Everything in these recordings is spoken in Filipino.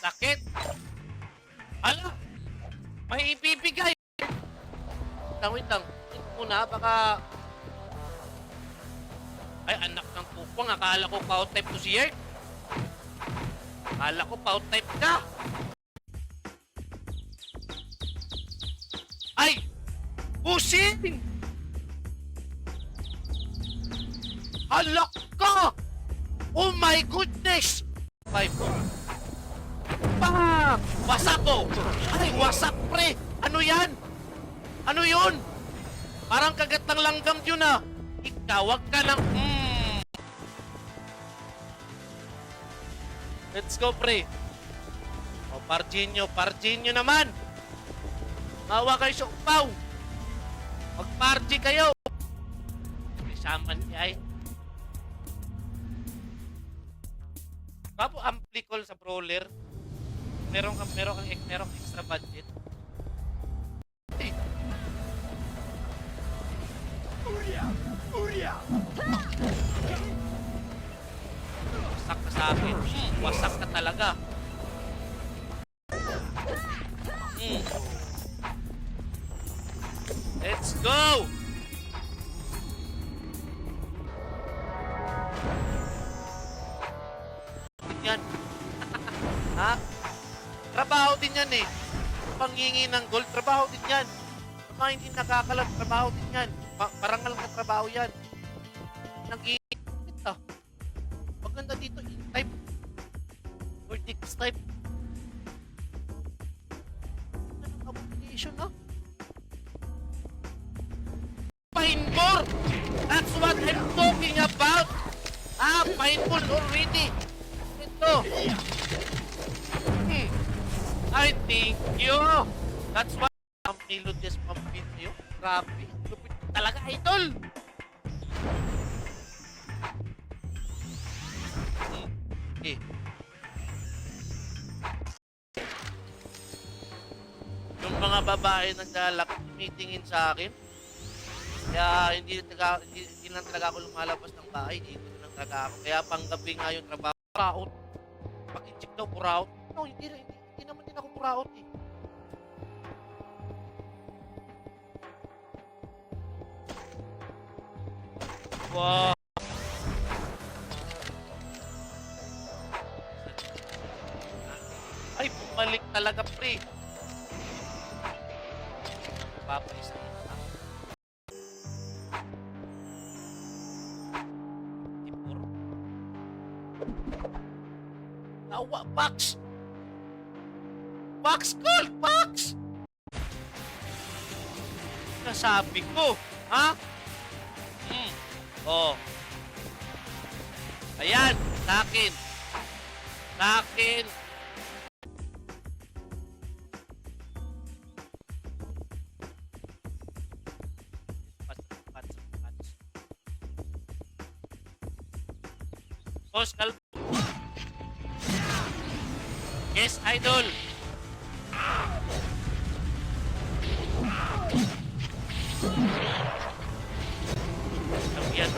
Sakit! Ala! May ibibigay! Wait lang. Wait muna, baka... Ay, anak ng kupang. Akala ko pout type to si Yerk. Akala ko pout type ka. Ay! Pusing! Alak ka! Oh my goodness! 5. Bang! Wasak ko! Ay, wasak pre! Ano yan? Ano yun? Parang kagat ng langgam yun ah. Ikaw, wag ka ng... Let's go pre. O, Parginyo naman! Mawa kayo sa upaw! Mag-party kayo! Isaman niya ay. Kapo amplicol sa brawler. Merong extra budget. Ay. Wasak ka sa akin. Wasak ka talaga. Let's go! Yan. Ha? Trabaho din yan eh. Panghingi ng gold, trabaho din yan. Mga hindi nakakalat, trabaho din yan. Parangal na trabaho yan. Nag-iinit ah. Maganda dito, in-type. Or Dix-type. Anong application ah? Painbor! That's what I'm talking about! Ah, painbor already! Ito! I thank you! That's what I'm nilod this video. Grabe. Lupit talaga, idol! Okay. Yung mga babae naglalak, tumitingin sa akin. Kaya hindi lang talaga ako lumalabas ng bahay. Dito lang talaga ako. Kaya panggabi nga yung trabaho. Puraot. Pag-check daw, puraot. No, hindi naman din ako puraot eh. Wow. Ay, bumalik talaga pre. Papaisa na. Nawa, Pax! Pax Gold! Pax! Nasabi ko, ha? Oh. Ayan, sa akin. Sa akin. Boss, yes, idol. Ayan.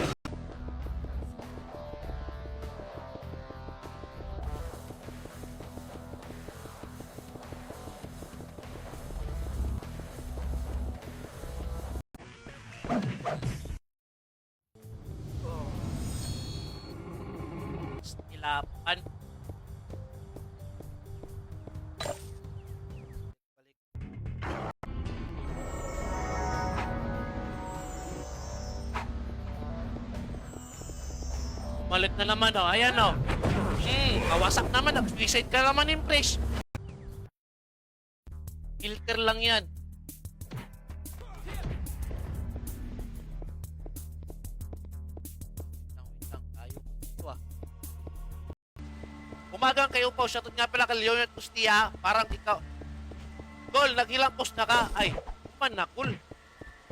Ilapan. Malit na naman oh. Ayan oh. Kawasak naman. Nag-suicide ka naman yung place. Filter lang yan. Wait lang. Ayaw ito ah. Umagang kayo po. Shoutout nga pala kay Leonard Pustia. Parang ikaw. Gol, naghilang post na ka. Ay, man na, cool.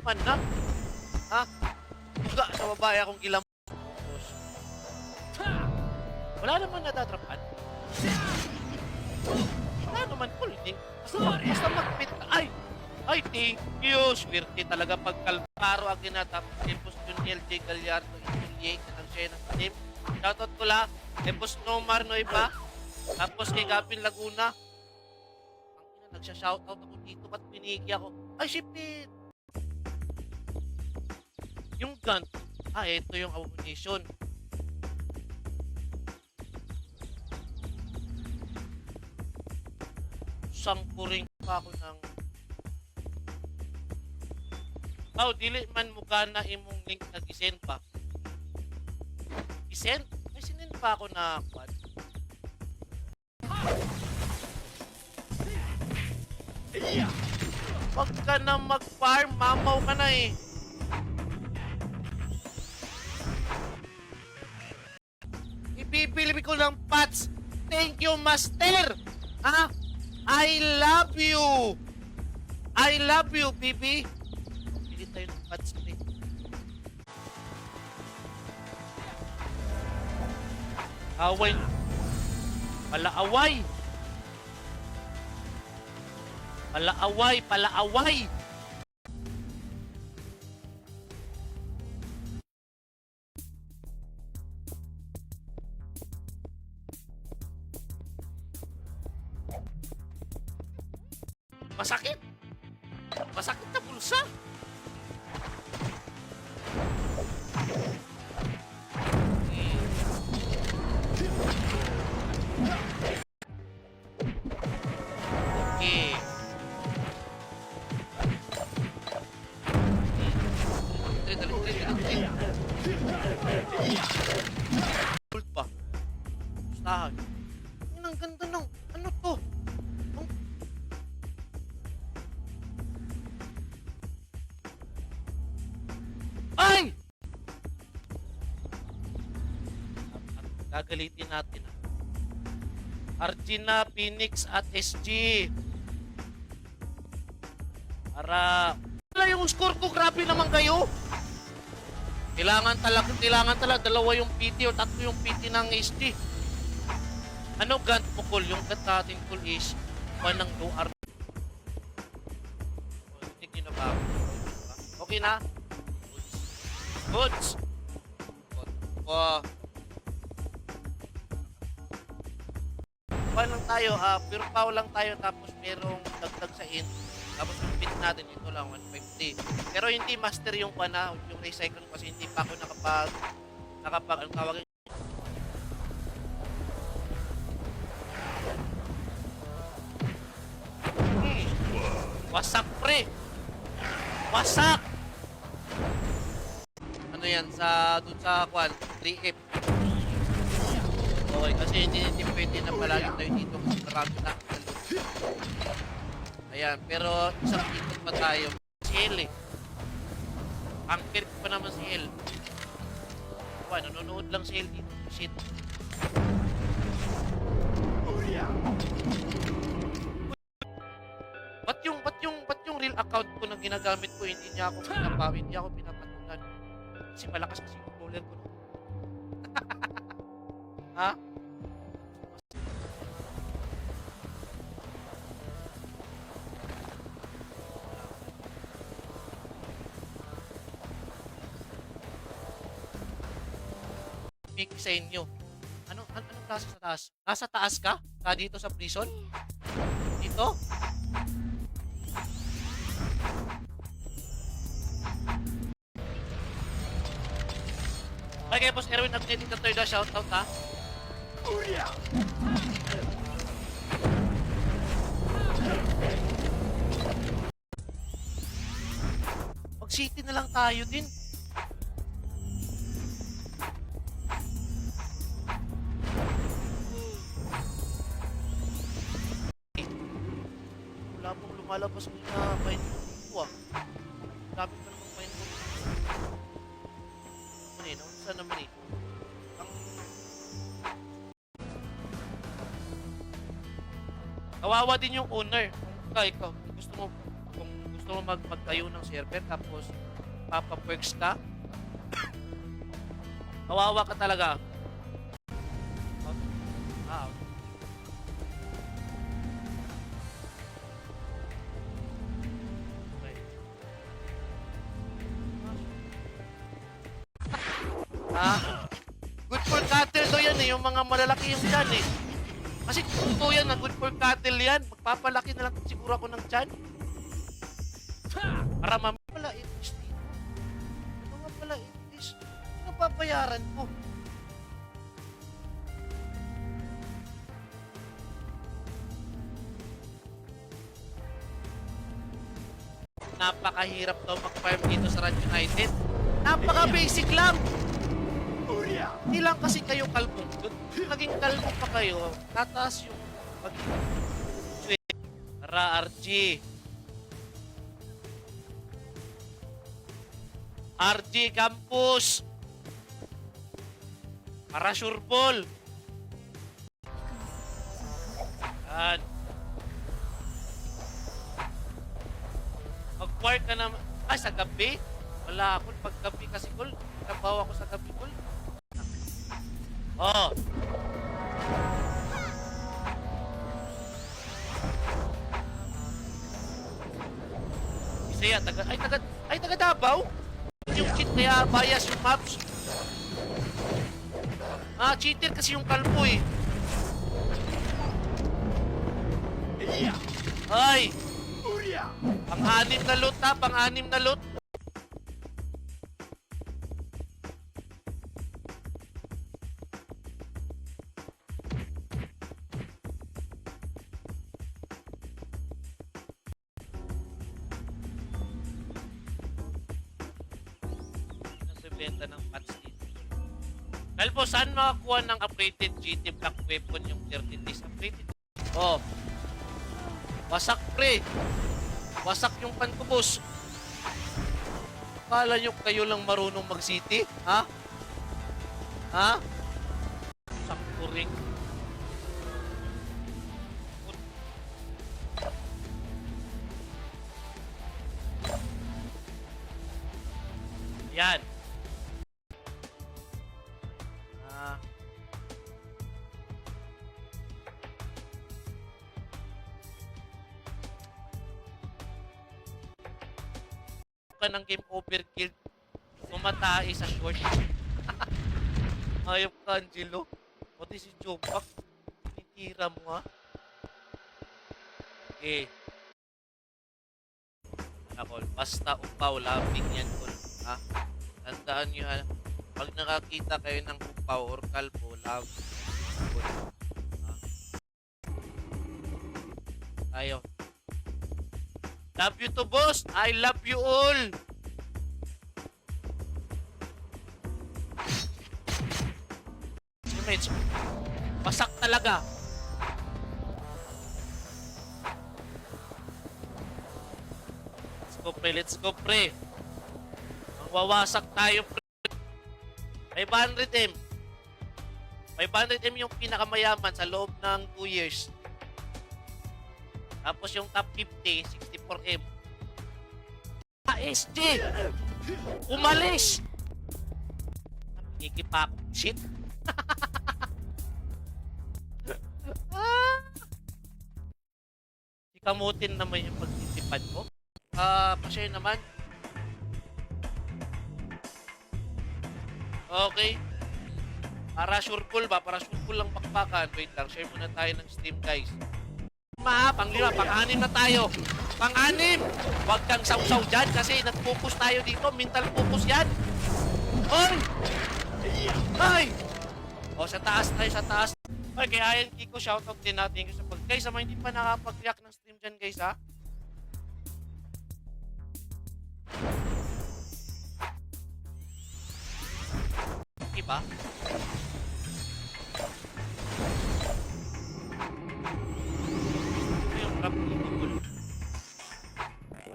Man na. Ha? Buga sa babae akong ilang post. Wala naman natatrapan. Wala naman, cool. Basta mag-fit ka. Ay, thank you. Swerte talaga pag Kalparo ang ginatap. Tempos yung LJ Gallardo, Juliet, ang siya ng team. Shoutout ko lang. Tempos Nomar no iba. Tapos kay Gavin Laguna, ang ina, nagsha-shoutout ako dito, ba't piniki ako? Ay, shipit! Yung gun, ito yung ammunition. Sangkuring pa ako ng... dili man mukha na imong link na gisend pa. Gisend? May sinin pa ako na quad. Wag ka na mag-farm, mamaw ka na eh. Ibibili ko ng pots. Thank you, master. Ha? I love you. I love you, baby. Bili tayo ng pots, please. Away. Palaaway. Palaaway, palaaway. Masakit. Masakit na bulsa. Okay. Gold pa. Gustahan. Ang ganda ng... Ano to? Ay! Gagalitin natin. Argina, Phoenix at SG. Para... Wala yung score ko. Grabe naman kayo. Kailangan talaga dalawa yung PT o tatlo yung PT ng SG. Ano gun mo, Col? Yung gun natin, Col, is one ng low arm. Hindi na ba? Okay na? Goods. Paano lang tayo? Pure power lang tayo tapos merong dagdag sa in. Tapos yung pit natin, ito lang, 150. Pero hindi master yung yung recycle kasi hindi pa ako nakapag, anong tawag yun? Wasak, pre! Wasak! Ano yan, dun sa 3F. Okay, kasi hindi pwede na palagi tayo dito kasi marami na. Ayan, pero isang ikot pa tayo. Si El eh. Ang kirk pa naman si El. Nanonood lang si El dito. Shit. Ba't yung real account ko na ginagamit ko, hindi ako pinapatulan. Kasi malakas kasi yung controller ko. Ha? Make sa inyo. Anong klase sa taas? Nasa taas ka? Dito sa prison? Dito? Okay, Boss Erwin, update the third shoutout ha. Mag-city na lang tayo din. Wala pong lumalabas na pain ko Dami pa namang pain ko. Saan naman eh? Kawawa din yung owner. Ikaw, kung gusto mo magtayo ng server tapos papaperks ka, kawawa ka talaga. Good for cutter daw yan eh, yung mga malalaki yung dyan eh. Kasi totoo yan, na good for cattle yan. Magpapalaki na lang siguro ako ng tiyan. Para pala English dito. Ano nga pala English? Ano papayaran ko? Napakahirap daw mag-farm dito sa Ranch United. Napaka-basic lang. Hindi lang kasi kayo kalbong. Naging kalbong pa kayo, tataas yung Tara, RG. RG Campus. Para sure ball. Yan. Mag-work ka naman. Ay, sa gabi? Wala ako. Pag gabi kasi, Kol. Trabaho ako sa gabi, Kol. Oh. Isaya, taga Davao? Yung cheat kaya bias yung maps. Cheater kasi yung kalbo eh. Ay! Pang-anim na loot ha, pang-anim na loot. Nagbebenta ng patch dito. Kalbo, saan makakuha ng upgraded GT Black Weapon yung 30 days upgraded? Oh. Wasak pre. Wasak yung pankubos. Kala nyo kayo lang marunong mag-city? Ha? Ha? Sakto rin. Yan. Ka ng game over kill, mamatay sa short. Ayop ka, Angelo. Pati si Jopak, tinitira mo ha. Okay. Ako, basta upaw, labing yan, Kol. Ha? Tandaan nyo ha, pag nakakita kayo ng upaw or kalbo, labing. Kol. Ha? Tayo. Love you to boss. I love you all. Teammates, basak talaga. Let's go pre, let's go pre. Magwawasak tayo pre. 500M. 500M yung pinakamayaman sa loob ng 2 years. Tapos yung top 50, 64M. SG! Umalis! Napigipa ako. Shit! Ikamutin naman yung pagtitipan ko. Pa-share naman. Okay. Para sure full ba? Para sure full lang pakpakan. Wait lang, share muna tayo ng Steam guys. Pang-5, pang-6 na tayo. Pang-6! Huwag kang saw-saw dyan kasi nag-focus tayo dito. Mental focus yan. Oy! Ay! O, sa taas tayo, sa taas. Oy, kaya yan, Kiko, shoutout din natin sa pag... Guys, sa mga hindi pa nakapag-react ng stream dyan, guys, ha? Diba?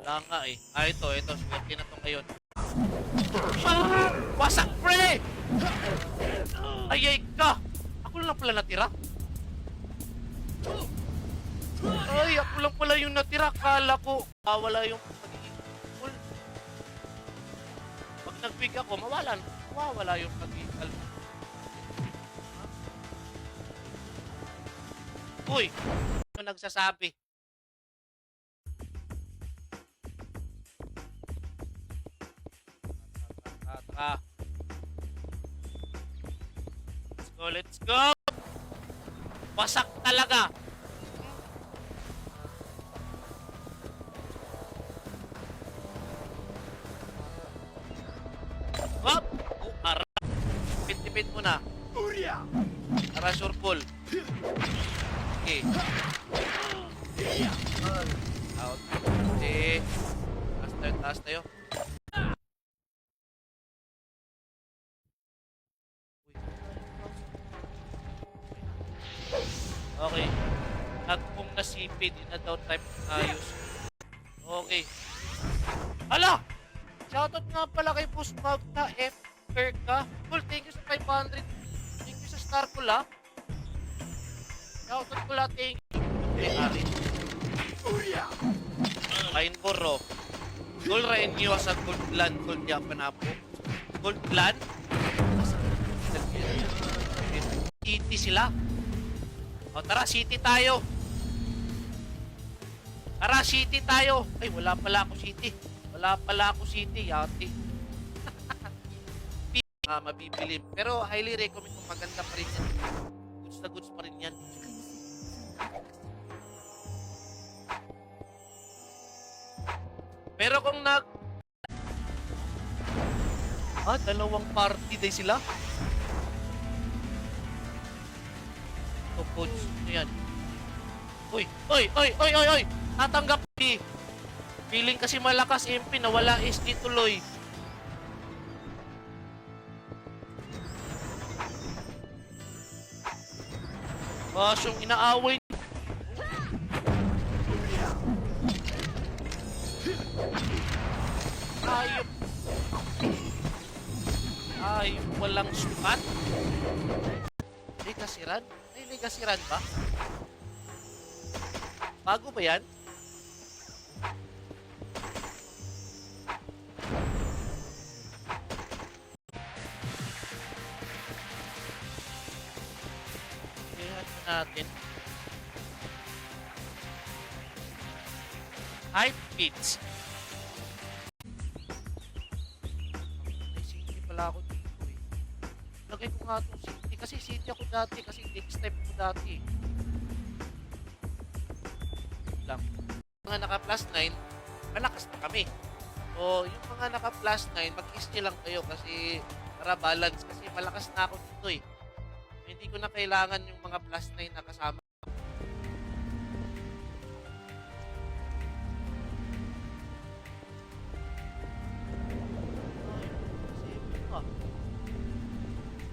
Wala nga eh. Ito. Swerte na to ngayon. Wasak pre! Ayay ka! Ako lang pala natira. Ay, ako lang pala yung natira. Kala ko, wala yung pagiging full. Pag nag-big ako, mawawala yung pagiging full. Uy! Ano nagsasabi? Let's go! Wasak talaga. Hop! Ara. Tipid mo na. Para sure full. Okay. Out. Okay. Taas tayo. Okay. Nagpong nasipid. Yun na daw type ng ayos. Okay. Hala! Shoutout nga pala kay Boss Magna F. Perka. Cool, thank you sa 500. Thank you sa Star Cool, ha? Shoutout ko lang, thank you. Okay, Arin. Kain Boro. Gold Renyo sa Gold Clan. Gold Japan po. Gold Clan? City sila. O tara, City tayo. Tara, City tayo. Ay, wala pala ako City. Wala pala ako City. Yati. Mabibili. Pero highly recommend kung maganda pa rin yan. Goods na goods pa rin yan. Pero kung dalawang party day sila? Ito, coach. Ano yan? Uy! Natanggap di. Feeling kasi malakas MP na wala SD tuloy. Yung inaaway. Ayop walang sukat. Legacy run? May legacy run ba? Bago ba yan? Natin. Hype beats. May city pala ako dito eh. Lagay ko nga itong city. Kasi city ako dati. Kasi next type ko dati. Lang. Mga naka plus 9, malakas na kami. So, yung mga naka plus 9, mag-ski lang kayo kasi para balance. Kasi malakas na ako dito eh. Hindi ko na kailangan yung mga plus 9 na kasama.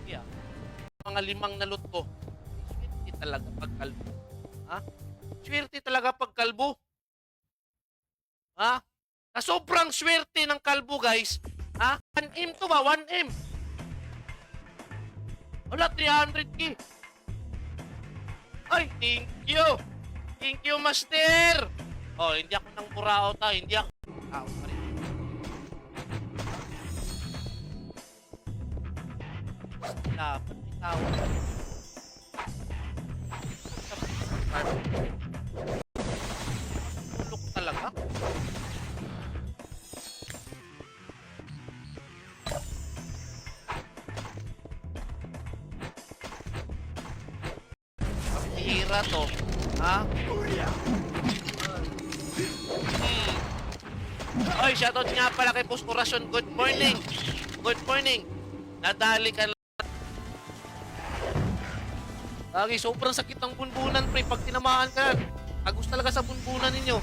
Yeah. Mga 5 na loot ko. Swerte talaga pag kalbo. Ha? Swerte talaga pag kalbo. Ha? Na sobrang swerte ng kalbo, guys. Ha? 1M to ba? 1M. Wala, 300k. Ay, thank you. Thank you, master. Oh, hindi ako nang burao ta. Hindi ako. Pa rin. Dapat may tao. Tulok talaga. Hira to. Ha? Oy, shoutout nga pala kay Boss Corazon. Good morning. Good morning. Nadali ka lang. Lagi, sobrang sakit ng bunbunan, pre. Pag tinamaan ka, agos talaga sa bunbunan ninyo.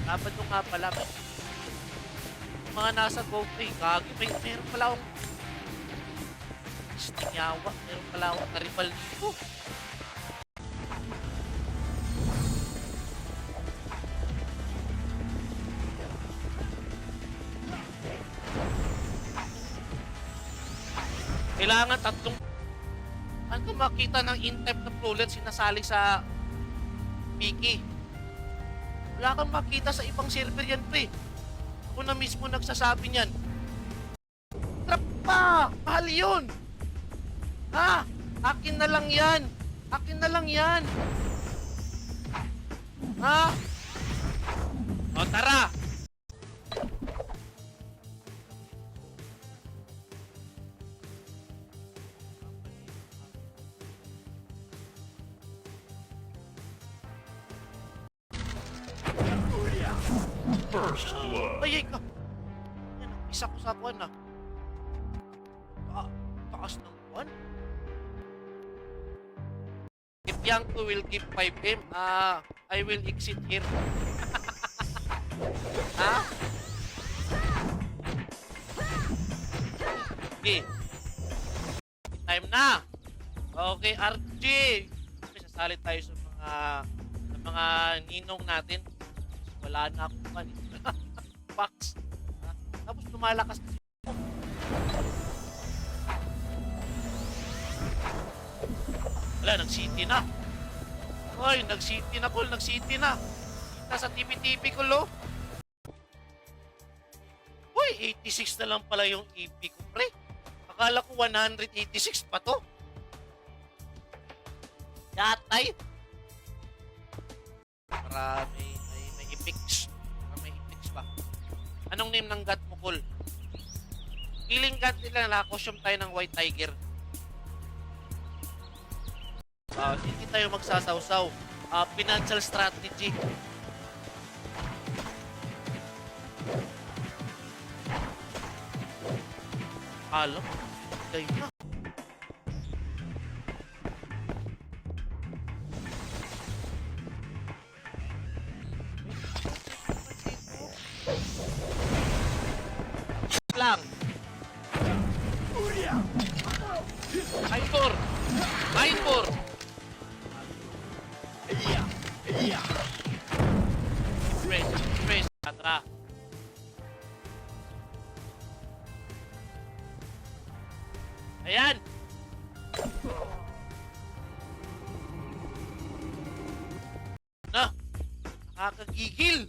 Dapat nyo nga pala. Mga nasa GoPay, kagi. Meron pala akong Stinyawa. Meron pala akong karibal dito. Kailangan 3. Ano makita ng in-type na Flowland sinasali sa Wiki? Wala kang makita sa ibang server yan, pre. Ako na mismo nagsasabi niyan. Trap pa! Mahal yun! Ha? Akin na lang yan! Akin na lang yan! Ha? O, tara! First blood. Ay, ka. Yan, isa ko sa kuwan na. Taas ng kuwan. If Yanko will give 5M, I will exit here. Ha? Okay. Time na. Okay, RG. Sasali tayo sa mga ninong natin. Wala na akong man. Box. Ha? Tapos lumalakas na wala, nag-city na. Hoy, nag-city na, Col. Nag-city na. Kita sa TV-TV ko, lo. Hoy, 86 na lang pala yung EP ko, pre. Akala ko 186 pa to. Yatay. Para may epics. Para may epics ba? Anong name ng gat mo, Col? Killing gat nila, nakakosyum tayo ng White Tiger. Hindi tayo magsasawsaw. Financial strategy. Alam, kayo na. Lang. Kainbor. Kainbor. Fresh, atra. Ayan. Na, nakakagigil.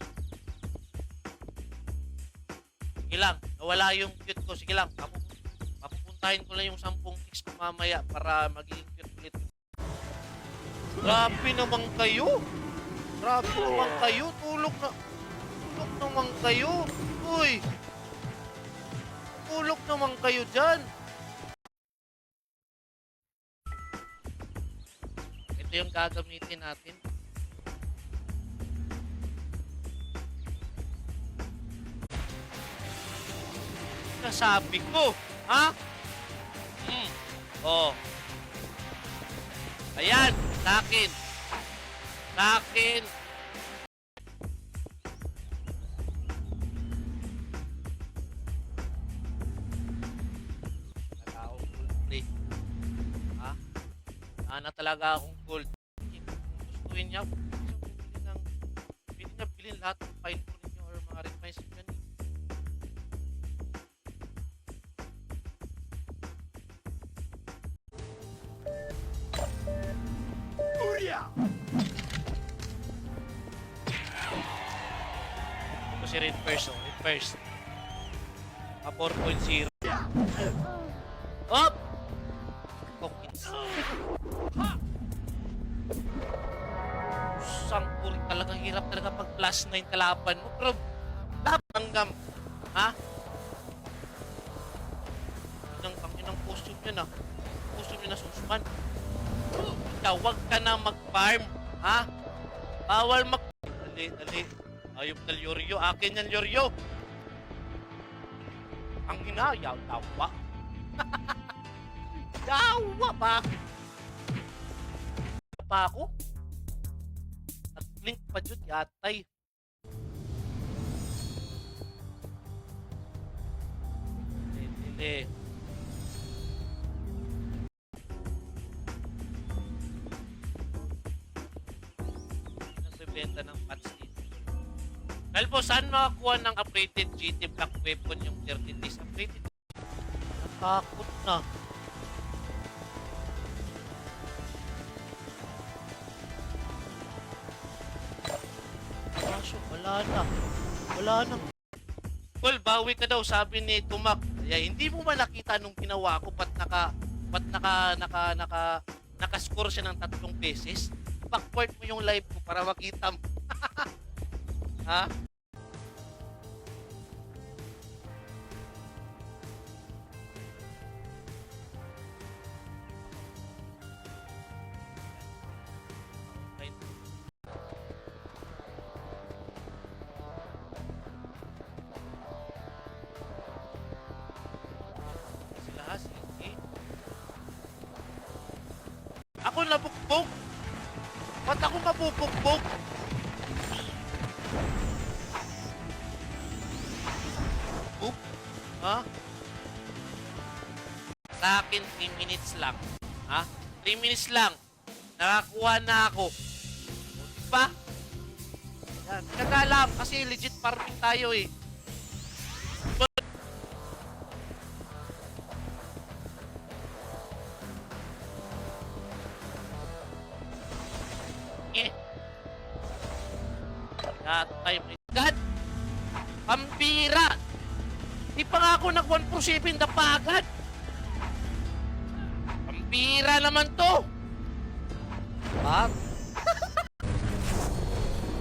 Sige lang, nawala yung cute ko. Sige lang, papupuntahin ko lang yung 10 kicks ko mamaya para magiging cute ulit. Grabe naman kayo. Grabe naman kayo. Tulog naman kayo. Uy. Tulog naman kayo dyan. Ito yung gagamitin natin. Nasabi ko. Ha? Oh. Ayan. Sa akin. Sa akin. Talaga akong gold play. Ha? Sana talaga akong gold. Gustuin niya. Pwede niya bilhin lahat ng fine po ninyo or mga refines nyo yan. Ito si Red First, oh. Red First. 4.0. Up! Pokins. Sangkuri talagang hirap talaga pag plus 9 kalaban mo. Pero, labanggam. Ha? Ang costume nyo na. Costume nyo na susuman. Ikaw, wag ka na mag-farm. Ha? Bawal mag... Dali. Ayop na Lyoryo. Akin yan, Lyoryo. Ang hinayaw, dawa. Dawa ba? Pa ako? Nag-blink pa dyan, yatay. Dili. Nagbebenta ng pats dito. Dahil po, saan makakuha ng upgraded GT Black Weapon yung 30 days? Upgraded? Natakot na. Kaso, wala na. Well, bawi ka daw, sabi ni Tumak. Kaya hindi mo ba nakita nung ginawa ko naka-score siya ng 3 beses? Backward mo yung live ko para makita mo. Ha? nabugbog? Ba't ako mabubugbog? Boop? Ha? Sa akin, 3 minutes lang. Ha? 3 minutes lang. Nakakuha na ako. Diba? Yan. Nagalam kasi legit farming tayo eh. Eh. Yatay mo. God! Pambira! Di pa nga ako nag 1 for 7 na pagad. Pambira naman to. Ha?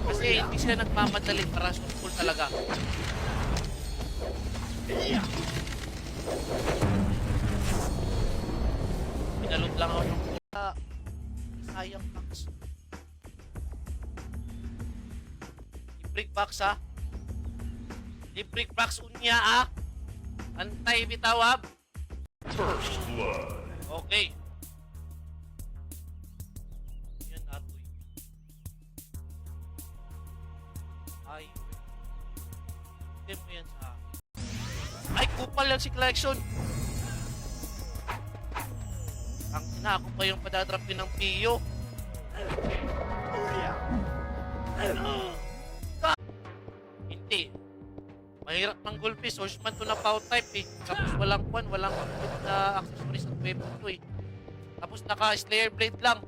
Kasi hindi sila nagmamadali para successful talaga. Pinalot lang ako ng pula. Sayang box. Libreng box ha. Libreng box unya ha. Antay bitawab. First blood. Okay. Yan natoy. Ay. Hindi mo yan sa akin. Ay, kupal yan si Clarkson. Ang ina, ako pa yung padadrapin ng Pio. Hindi. Mahirap ng gulpi. Swordsman to na power type eh. Tapos walang kwan, walang na accessories at weapon to eh. Tapos naka-slayer blade lang.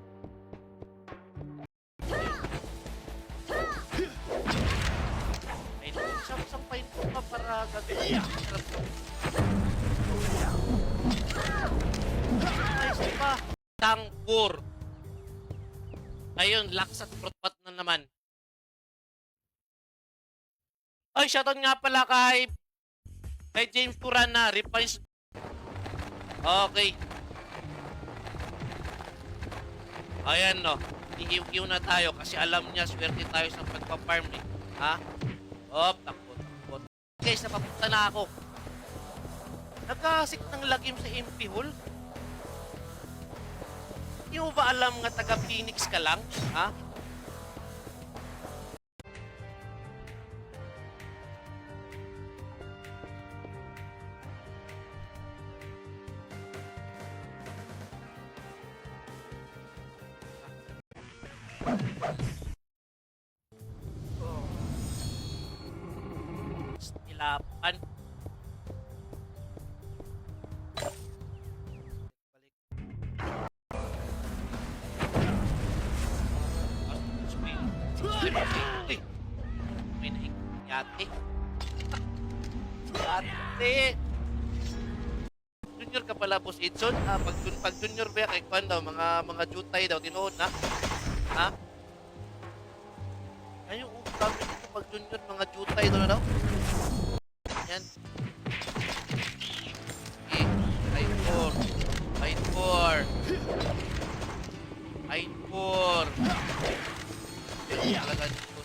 Ay, sampain ko pa para gagawin. Nice, diba? Tangkur. Ayun, laksat protpat na naman. Ay, shoutout nga pala kay James Turana, Refines. Okay. Ayan no, iiw-iw na tayo kasi alam niya swerte tayo sa pagpa-farm eh. Ha? Op, takbo. Guys, napapunta na ako. Nagkasik ng lagim sa MP hole. Hindi mo ba alam nga taga Phoenix ka lang? Ha? Stilapan. Balik. May naik. Yate. Yate. Junior ka pala, Boss Edson. Pag junior ba kay Kwan daw, mga jutay daw, tinuod na. Ha? Ayun, kami dito pag junior, mga jutay daw na daw. Yan. Okay. Line 4. Line 4. Line 4. Talaga dito.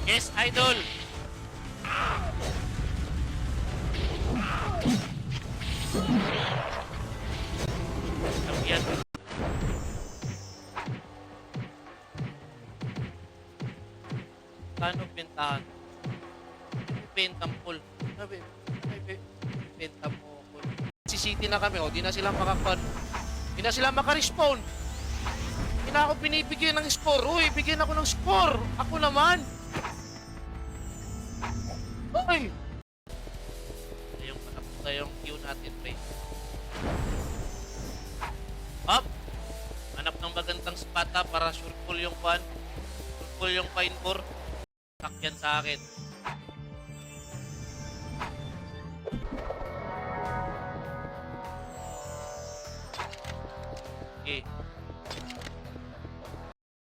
Yes, idol! Yan. Kano bentahan? Bentang full. Bentang mo full. Si City na kami, di na sila makapad. Di na sila makarespawn. Di na ako binibigyan ng score. Uy, bigyan ako ng score. Ako naman. Uy! Ayun, manapunta yung queue natin, pre. Up! Hanap ng magandang spot para sureful yung fan. Sureful yung fine core. Sakyan sa akin. Okay.